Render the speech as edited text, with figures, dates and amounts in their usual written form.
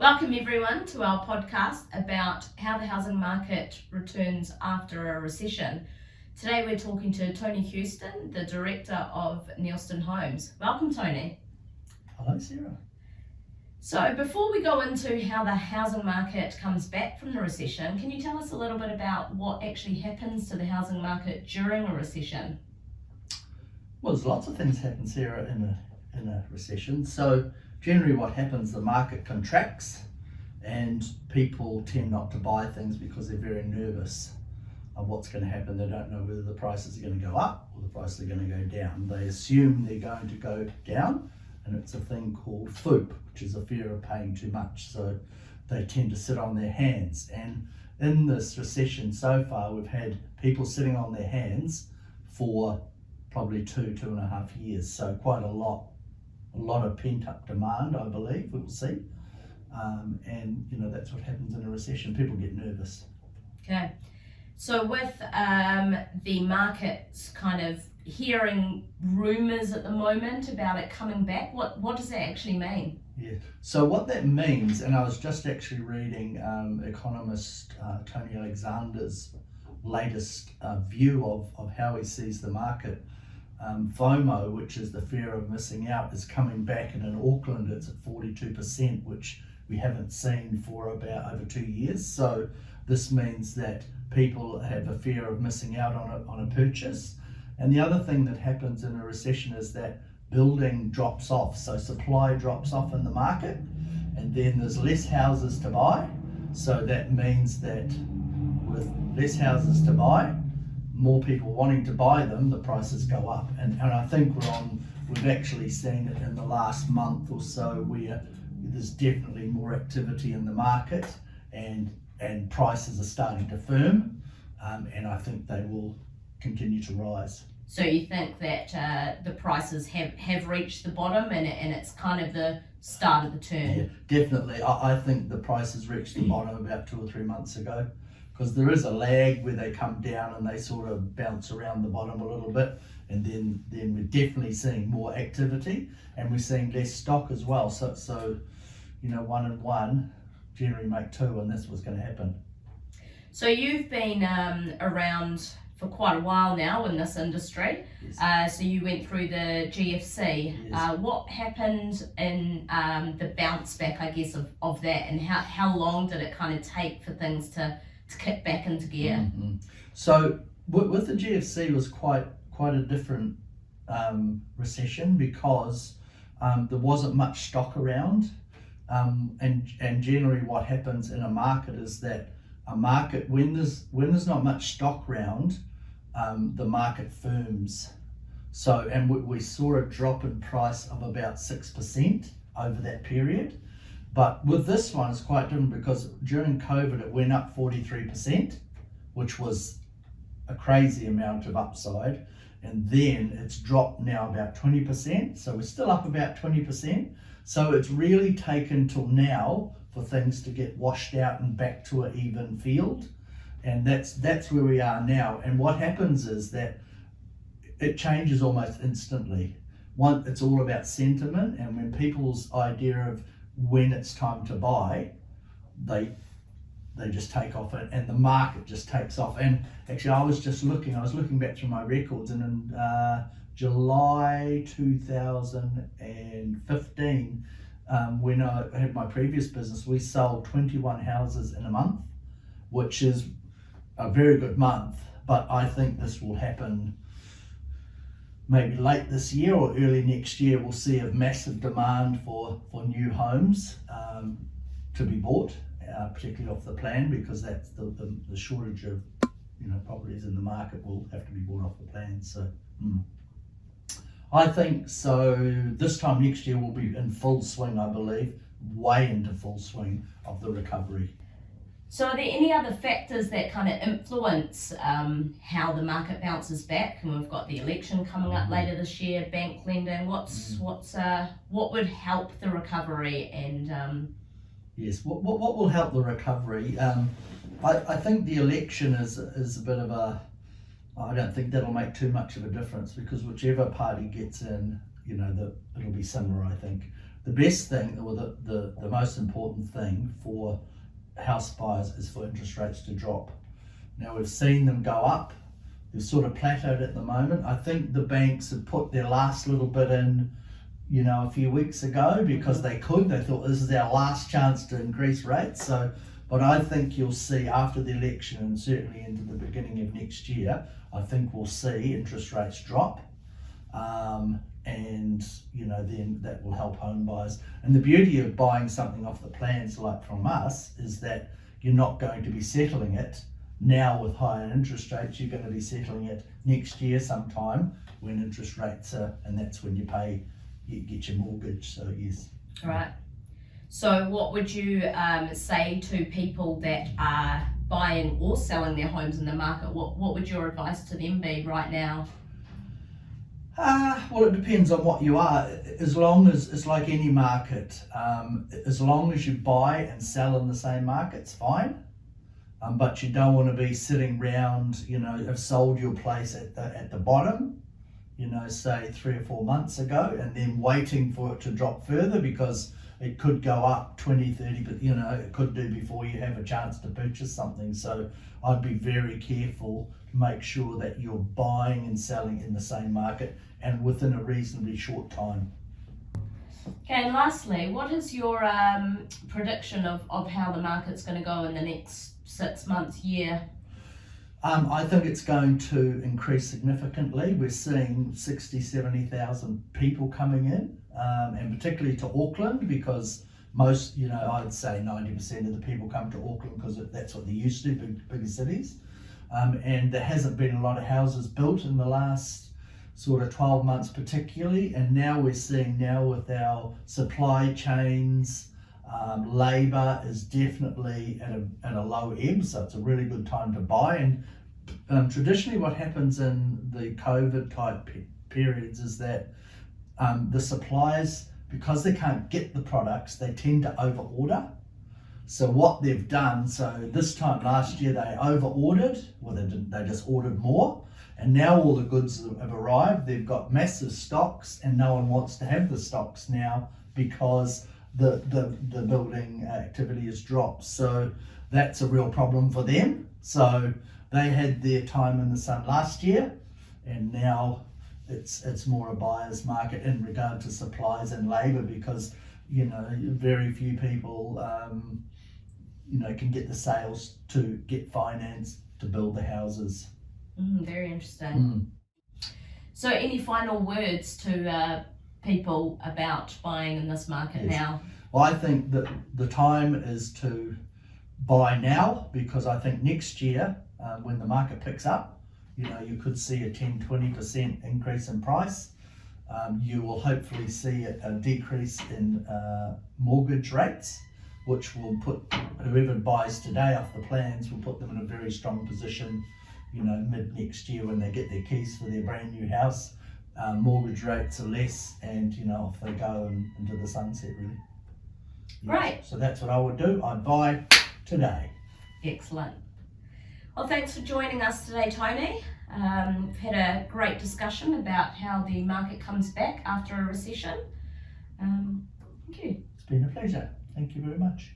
Welcome everyone to our podcast about how the housing market returns after a recession. Today we're talking to Tony Houston, the Director of Neilston Homes. Welcome, Tony. Hello, Sarah. So before we go into how the housing market comes back from the recession, can you tell us a little bit about what actually happens to the housing market during a recession? Well, there's lots of things happen, Sarah, in a recession. So generally what happens, the market contracts and people tend not to buy things because they're very nervous of what's going to happen. They don't know whether the prices are going to go up or the prices are going to go down. They assume they're going to go down, and it's a thing called FOOP, which is a fear of paying too much. So they tend to sit on their hands. And in this recession so far, we've had people sitting on their hands for probably 2.5 years. So quite a lot of pent-up demand, I believe, we'll see. And that's what happens in a recession. People get nervous. Okay. So with the markets kind of hearing rumours at the moment about it coming back, what does that actually mean? Yeah. So what that means, and I was just actually reading economist Tony Alexander's latest view of how he sees the market. FOMO, which is the fear of missing out, is coming back, and in Auckland it's at 42%, which we haven't seen for about over 2 years. So this means that people have a fear of missing out on a purchase. And the other thing that happens in a recession is that building drops off, so supply drops off in the market, and then there's less houses to buy. So that means that with less houses to buy, more people wanting to buy them, the prices go up. And I think we've actually seen it in the last month or so where there's definitely more activity in the market and prices are starting to firm, and I think they will continue to rise. So you think that the prices have reached the bottom and it's kind of the start of the turn? Yeah, definitely. I think the prices reached the bottom about 2 or 3 months ago, because there is a lag where they come down and they sort of bounce around the bottom a little bit, and then we're definitely seeing more activity, and we're seeing less stock as well. So 1 and 1 generally make 2, and that's what's going to happen. So you've been around for quite a while now in this industry. Yes. So you went through the GFC. Yes. What happened in the bounce back, I guess, of that, and how long did it kind of take for things to kick back into gear? Mm-hmm. So with the GFC, it was quite a different recession, because there wasn't much stock around, and generally what happens in a market is that a market, when there's not much stock around, the market firms. So, and we saw a drop in price of about 6% over that period. But with this one, it's quite different, because during COVID, it went up 43%, which was a crazy amount of upside. And then it's dropped now about 20%. So we're still up about 20%. So it's really taken till now for things to get washed out and back to an even field. And that's where we are now. And what happens is that it changes almost instantly. One, it's all about sentiment, and when people's idea of when it's time to buy, they just take off, and the market just takes off. And actually I was looking back through my records, and in July 2015, when I had my previous business, we sold 21 houses in a month, which is a very good month. But I think this will happen maybe late this year or early next year. We'll see a massive demand for new homes to be bought, particularly off the plan, because that's the shortage of properties in the market will have to be bought off the plan. So I think so this time next year we'll be in full swing, I believe, way into full swing of the recovery. So are there any other factors that kind of influence how the market bounces back? And we've got the election coming up later this year, bank lending. What would help the recovery? And yes, what will help the recovery? I think the election is a bit of a. I don't think that'll make too much of a difference, because whichever party gets in, it'll be similar, I think. the best thing, or the most important thing for house buyers is for interest rates to drop. Now we've seen them go up. They've sort of plateaued at the moment. I think the banks have put their last little bit in, a few weeks ago because they could. They thought this is our last chance to increase rates. So, but I think you'll see after the election and certainly into the beginning of next year, I think we'll see interest rates drop. And then that will help home buyers. And the beauty of buying something off the plans like from us is that you're not going to be settling it now with higher interest rates. You're going to be settling it next year sometime when interest rates are, and that's when you get your mortgage. So yes. Right. So what would you say to people that are buying or selling their homes in the market? What would your advice to them be right now? Well, it depends on what you are. As long as it's like any market, as long as you buy and sell in the same market, it's fine. But you don't want to be sitting around, have sold your place at the bottom, say 3 or 4 months ago, and then waiting for it to drop further because it could go up 20, 30, but it could do before you have a chance to purchase something. So I'd be very careful to make sure that you're buying and selling in the same market and within a reasonably short time. Okay, and lastly, what is your prediction of how the market's going to go in the next 6 months, year? I think it's going to increase significantly. We're seeing 60, 70,000 people coming in, and particularly to Auckland because most, I'd say 90% of the people come to Auckland because that's what they're used to, bigger cities. And there hasn't been a lot of houses built in the last sort of 12 months particularly, and now we're seeing with our supply chains, labour is definitely at a low ebb, so it's a really good time to buy. And traditionally what happens in the COVID type periods is that the suppliers, because they can't get the products, they tend to over order. So what they've done, so this time last year they over ordered, well they just ordered more, and now all the goods have arrived. They've got massive stocks and no one wants to have the stocks now because the building activity has dropped. So that's a real problem for them. So they had their time in the sun last year, and now it's more a buyer's market in regard to supplies and labour because very few people can get the sales to get finance to build the houses. Very interesting. So any final words to people about buying in this market now? Well, I think that the time is to buy now because I think next year when the market picks up, you could see a 10-20% increase in price. You will hopefully see a decrease in mortgage rates, which will put whoever buys today off the plans will put them in a very strong position mid next year when they get their keys for their brand new house. Mortgage rates are less and off they go into the sunset really. Right. So that's what I would do. I'd buy today. Excellent. Well, thanks for joining us today, Tony. We've had a great discussion about how the market comes back after a recession. Thank you. It's been a pleasure. Thank you very much.